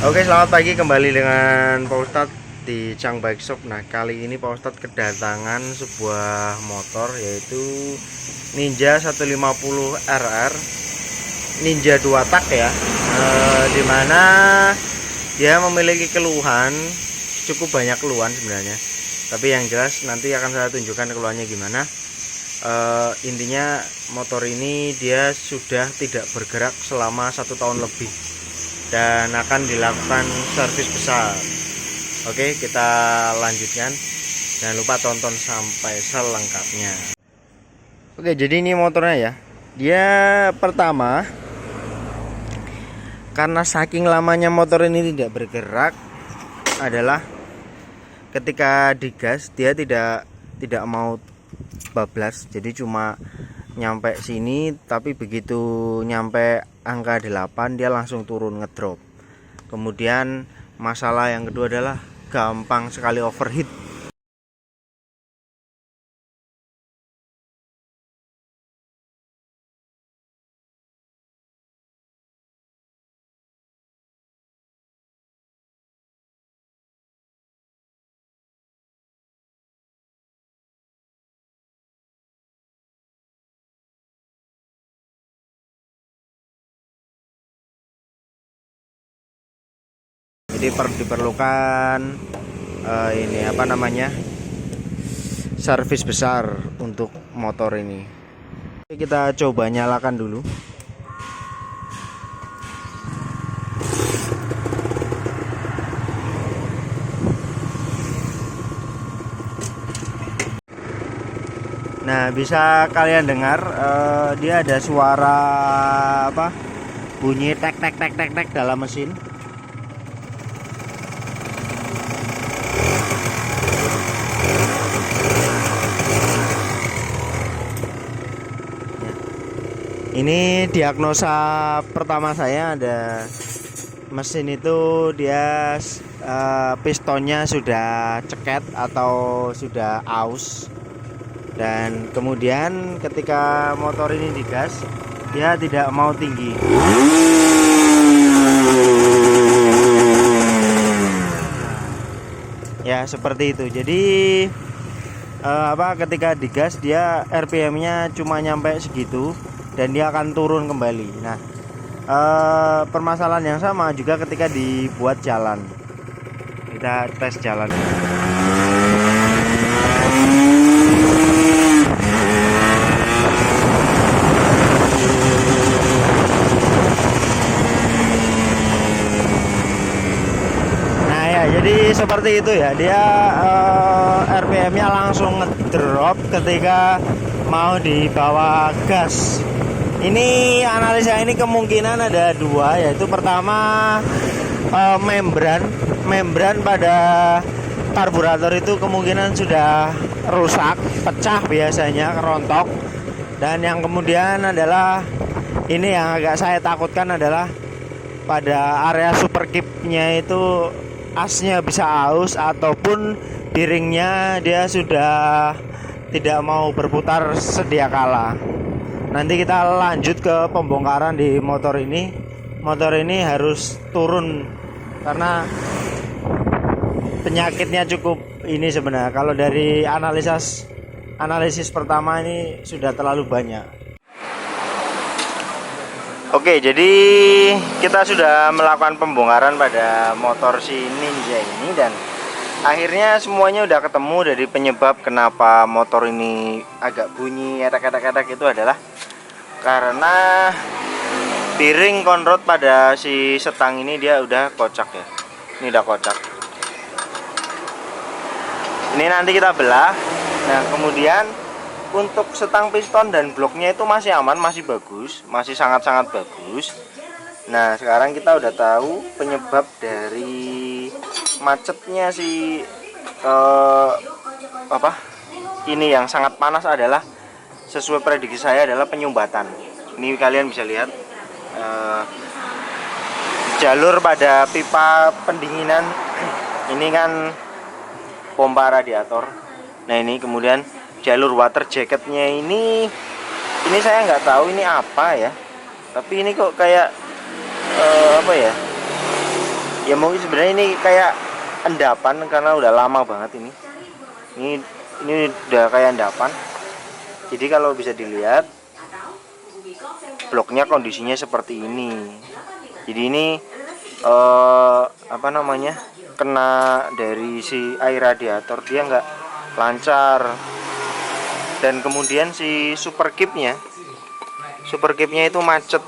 Oke, selamat pagi, kembali dengan Pak Ustadz di Chang Bike Shop. Nah, kali ini Pak Ustadz kedatangan sebuah motor, yaitu Ninja 150 RR Ninja 2 tak ya, dimana dia memiliki keluhan, cukup banyak keluhan sebenarnya, tapi yang jelas nanti akan saya tunjukkan keluhannya gimana. Intinya motor ini dia sudah tidak bergerak selama 1 tahun lebih dan akan dilakukan servis besar. Oke, kita lanjutkan, jangan lupa tonton sampai selengkapnya. Oke, jadi ini motornya ya. Dia pertama, karena saking lamanya motor ini tidak bergerak, adalah ketika digas dia tidak mau bablas, jadi cuma nyampe sini, tapi begitu nyampe angka 8 dia langsung turun ngedrop. Kemudian masalah yang kedua adalah gampang sekali overheat. Jadi diperlukan ini apa namanya, servis besar untuk motor ini. Kita coba nyalakan dulu. Nah, bisa kalian dengar dia ada suara apa, bunyi tek tek tek tek tek dalam mesin. Ini diagnosa pertama saya, ada mesin itu dia pistonnya sudah ceket atau sudah aus, dan kemudian ketika motor ini digas dia tidak mau tinggi. Ya seperti itu. Jadi ketika digas dia RPM-nya cuma nyampe segitu dan dia akan turun kembali. Nah, permasalahan yang sama juga ketika dibuat jalan. Kita tes jalan. Nah ya, jadi seperti itu ya. Dia RPM-nya langsung ngedrop ketika mau dibawa gas. Ini analisa ini kemungkinan ada dua, yaitu pertama membran pada karburator itu kemungkinan sudah rusak, pecah biasanya, kerontok. Dan yang kemudian adalah ini yang agak saya takutkan adalah pada area superkipnya itu asnya bisa aus, ataupun bearingnya dia sudah tidak mau berputar sedia kala. Nanti kita lanjut ke pembongkaran di motor ini. Motor ini harus turun karena penyakitnya cukup ini sebenarnya. Kalau dari analisis pertama ini sudah terlalu banyak. Oke, jadi kita sudah melakukan pembongkaran pada motor si Ninja ini, dan akhirnya semuanya udah ketemu. Dari penyebab kenapa motor ini agak bunyi etek-etek itu adalah karena bearing konrod pada si setang ini dia udah kocak ya. Ini udah kocak. Ini nanti kita belah. Nah, kemudian untuk setang piston dan bloknya itu masih aman, masih bagus, masih sangat-sangat bagus. Nah, sekarang kita udah tahu penyebab dari macetnya si ini yang sangat panas adalah, sesuai prediksi saya, adalah penyumbatan. Ini kalian bisa lihat jalur pada pipa pendinginan ini kan pompa radiator. Nah, ini kemudian jalur water jacketnya ini saya nggak tahu ini apa ya, tapi ini kok kayak Ya mungkin sebenarnya ini kayak endapan karena udah lama banget ini. Ini udah kayak endapan. Jadi kalau bisa dilihat bloknya kondisinya seperti ini. Jadi ini apa namanya, kena dari si air radiator, dia nggak lancar. Dan kemudian si super kipnya itu macet.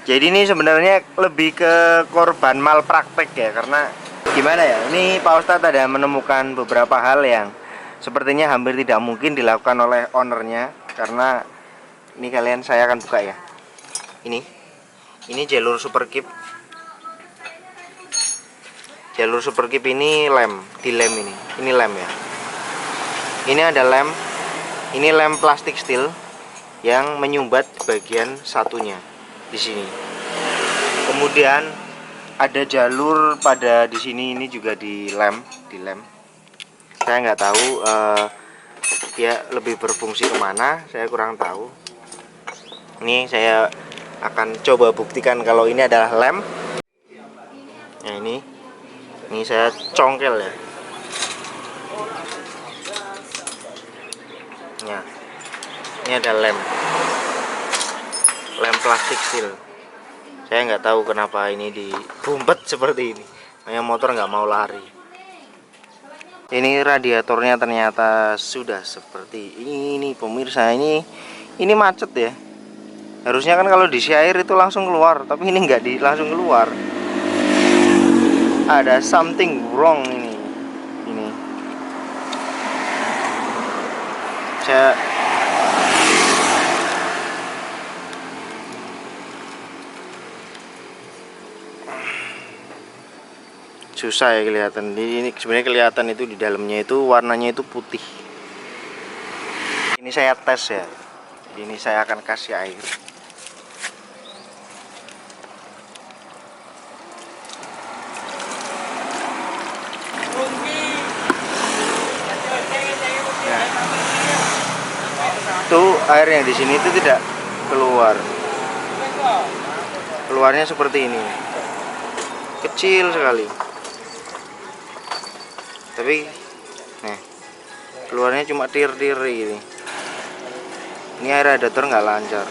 Jadi ini sebenarnya lebih ke korban malpraktek ya, karena gimana ya, ini Pak Ustadz ada menemukan beberapa hal yang sepertinya hampir tidak mungkin dilakukan oleh ownernya. Karena ini saya akan buka ya. Ini jalur super kip. Jalur super kip ini dilem ini lem ya. Ini ada lem. Ini lem plastik steel yang menyumbat bagian satunya di sini. Kemudian ada jalur pada di sini, ini juga dilem. Saya nggak tahu dia lebih berfungsi kemana, saya kurang tahu. Ini saya akan coba buktikan kalau ini adalah lem. Nah ini saya congkel ya. Nah, ini ada lem plastik steel. Saya nggak tahu kenapa ini dibumpet seperti ini. Makanya motor nggak mau lari. Ini radiatornya ternyata sudah seperti ini pemirsa. Ini macet ya. Harusnya kan kalau diisi air itu langsung keluar, tapi ini nggak langsung keluar. Ada something wrong ini. Saya susah ya kelihatan. Ini sebenarnya kelihatan itu di dalamnya itu warnanya itu putih. Ini saya tes ya. Ini saya akan kasih air. Tuh air yang di sini itu tidak keluar. Keluarnya seperti ini. Kecil sekali. Tapi nih, keluarnya cuma tir-tir gini. Ini air radiator nggak lancar.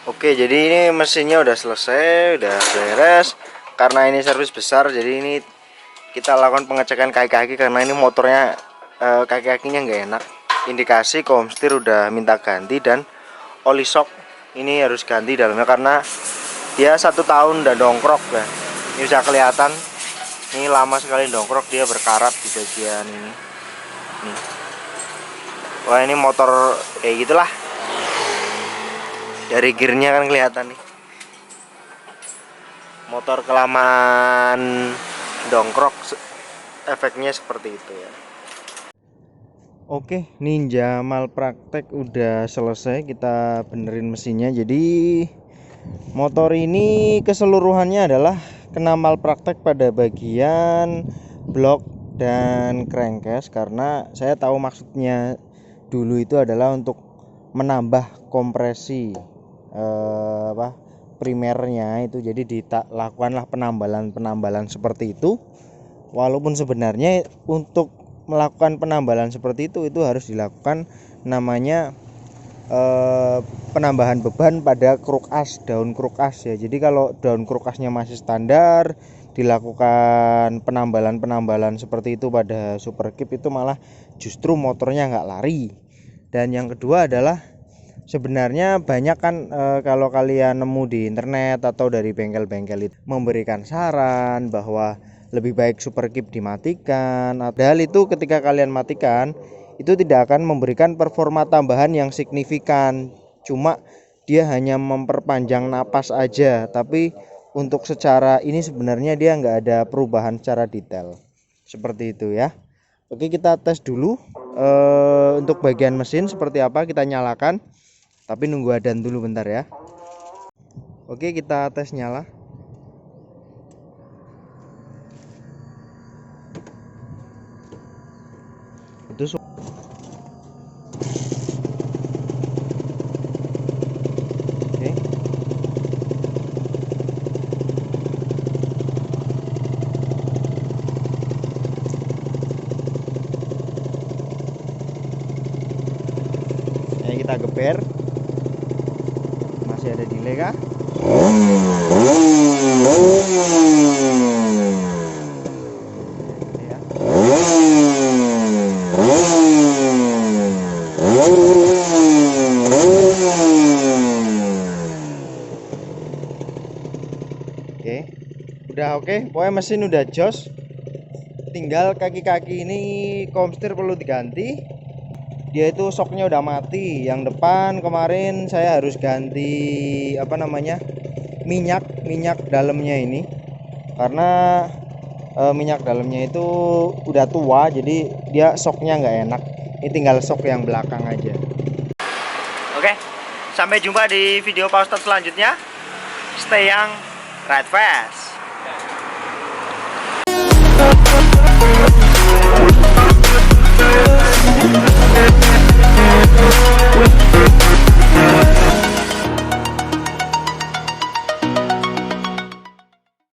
Oke, jadi ini mesinnya udah selesai, udah beres. Karena ini servis besar, jadi ini kita lakukan pengecekan kaki-kaki karena ini motornya kaki-kakinya nggak enak. Indikasi komstir udah minta ganti, dan oli shock ini harus ganti dalamnya karena dia 1 tahun dan dongkrok ya. Ini bisa kelihatan, ini lama sekali dongkrok, dia berkarat di bagian ini. Nih. Wah, ini motor kayak gitulah. Dari gearnya kan kelihatan nih, motor kelamaan dongkrok, efeknya seperti itu ya. Oke, Ninja malpraktek udah selesai, kita benerin mesinnya. Jadi motor ini keseluruhannya adalah kena malpraktek pada bagian blok dan crankcase, karena saya tahu maksudnya dulu itu adalah untuk menambah kompresi primernya itu, jadi dilakukanlah penambalan seperti itu. Walaupun sebenarnya untuk melakukan penambalan seperti itu harus dilakukan namanya penambahan beban pada kruk as, daun kruk as ya. Jadi kalau daun kruk asnya masih standar, dilakukan penambalan seperti itu pada super kip, itu malah justru motornya nggak lari. Dan yang kedua adalah sebenarnya banyak kan kalau kalian nemu di internet atau dari bengkel-bengkel itu memberikan saran bahwa lebih baik super kip dimatikan. Padahal itu ketika kalian matikan itu tidak akan memberikan performa tambahan yang signifikan, cuma dia hanya memperpanjang napas aja, tapi untuk secara ini sebenarnya dia nggak ada perubahan secara detail seperti itu ya. Oke, kita tes dulu untuk bagian mesin seperti apa, kita nyalakan. Tapi nunggu adzan dulu bentar ya. Oke, kita tes nyala. Saatnya kita geber. Masih ada delay kah? Ya. Oke, udah oke. Pokoknya mesin udah jos. Tinggal kaki-kaki ini komstir perlu diganti. Dia itu shocknya udah mati. Yang depan kemarin saya harus ganti minyak dalamnya ini, karena minyak dalamnya itu udah tua, jadi dia shocknya nggak enak. Ini tinggal shock yang belakang aja. Oke, sampai jumpa di video Pak Ustadz selanjutnya. Stay young, ride fast.